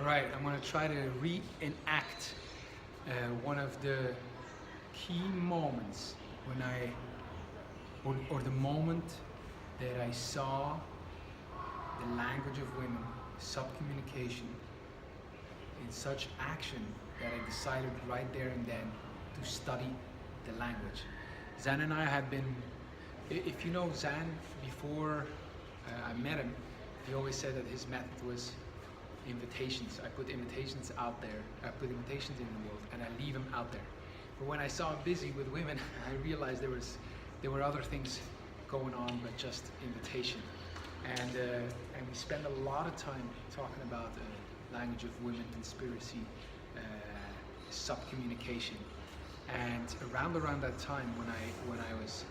All right, I'm going to try to reenact one of the key moments when or the moment that I saw the language of women, subcommunication, in such action that I decided right there and then to study the language. Zan and I have been, if you know Zan, before I met him, he always said that his method was invitations. I put invitations out there, I put invitations in the world, and I leave them out there. But when I saw him busy with women, I realized there were other things going on but just invitation. And we spend a lot of time talking about the language of women, conspiracy, subcommunication. And around that time, when I was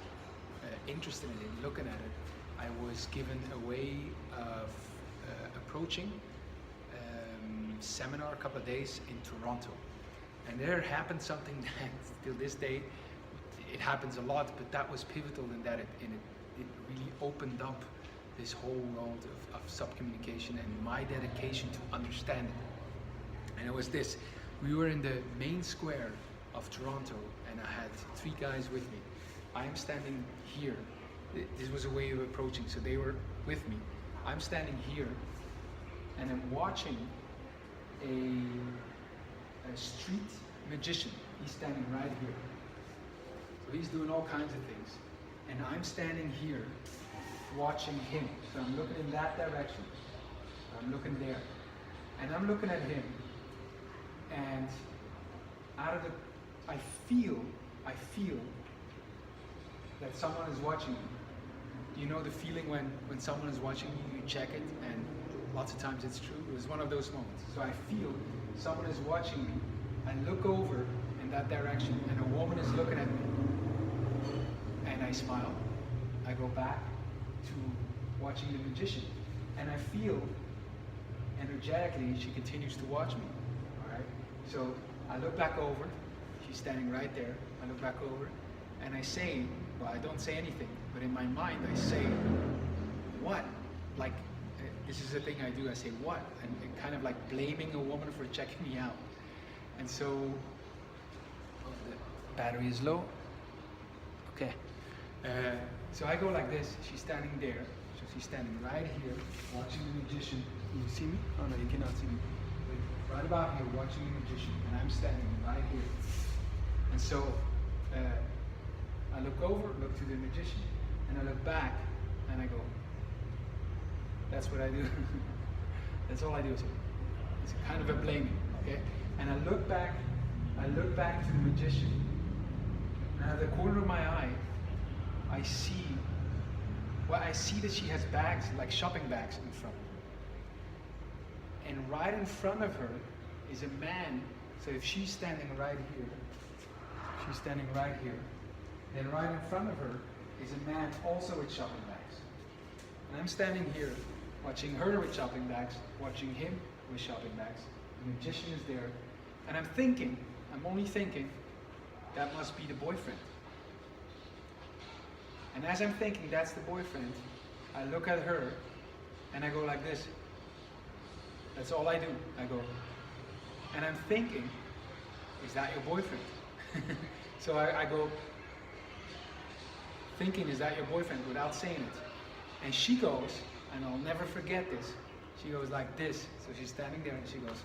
interested in it, looking at it, I was given a way of approaching seminar a couple of days in Toronto. And there happened something that till this day, it happens a lot, but that was pivotal in that it really opened up this whole world of subcommunication and my dedication to understand it. And it was this: we were in the main square of Toronto and I had three guys with me. I am standing here. This was a way of approaching, so they were with me. I'm standing here and I'm watching a street magician. He's standing right here. So he's doing all kinds of things. And I'm standing here watching him. So I'm looking in that direction. I'm looking there. And I'm looking at him. And I feel that someone is watching me. You know the feeling when someone is watching you, you check it, and lots of times it's true. It was one of those moments. So I feel someone is watching me. I look over in that direction and a woman is looking at me. And I smile. I go back to watching the magician. And I feel energetically she continues to watch me. Alright? So I look back over. She's standing right there. I look back over and I say, well, I don't say anything, but in my mind I say, what? Like, this is the thing I do, I say, what? And kind of like blaming a woman for checking me out. And so, oh, the battery is low. Okay. So I go like this, she's standing there. So she's standing right here, watching the magician. Can you see me? Oh no, you cannot see me. But right about here, watching the magician, and I'm standing right here. And so, I look over, look to the magician, and I look back, and I go, that's what I do. That's all I do. It's kind of a blaming, okay? And I look back to the magician, and out of the corner of my eye, I see that she has bags, like shopping bags in front. And right in front of her is a man. So if she's standing right here, then right in front of her is a man also with shopping bags. And I'm standing here, watching her with shopping bags, watching him with shopping bags. The magician is there, and I'm only thinking, that must be the boyfriend. And as I'm thinking that's the boyfriend, I look at her, and I go like this. That's all I do. I go, and I'm thinking, is that your boyfriend? So I go, thinking, is that your boyfriend, without saying it. And she goes, and I'll never forget this, she goes like this. So she's standing there and she goes.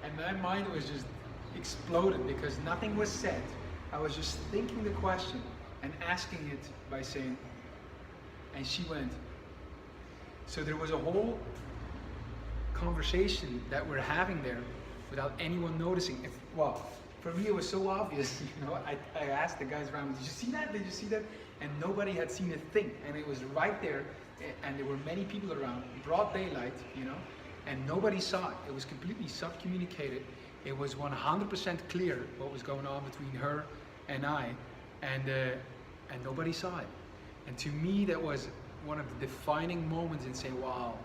And my mind was just exploded because nothing was said. I was just thinking the question and asking it by saying, and she went. So there was a whole conversation that we're having there without anyone noticing. Well, for me it was so obvious, you know. I asked the guys around, did you see that? Did you see that? And nobody had seen a thing. And it was right there, and there were many people around, broad daylight, you know, and nobody saw it. It was completely subcommunicated. It was 100% clear what was going on between her and I, and nobody saw it. And to me, that was one of the defining moments in saying, wow,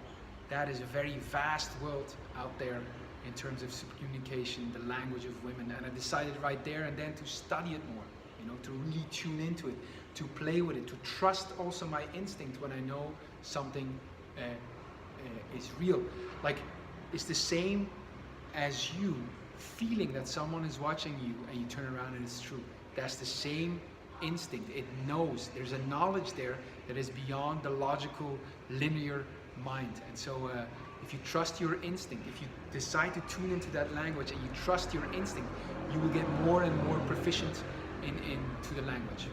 that is a very vast world out there in terms of communication, the language of women. And I decided right there and then to study it more, you know, to really tune into it, to play with it, to trust also my instinct when I know something is real. Like, it's the same as you feeling that someone is watching you and you turn around and it's true. That's the same instinct. It knows. There's a knowledge there that is beyond the logical, linear mind. And so if you trust your instinct, if you decide to tune into that language and you trust your instinct, you will get more and more proficient into the language.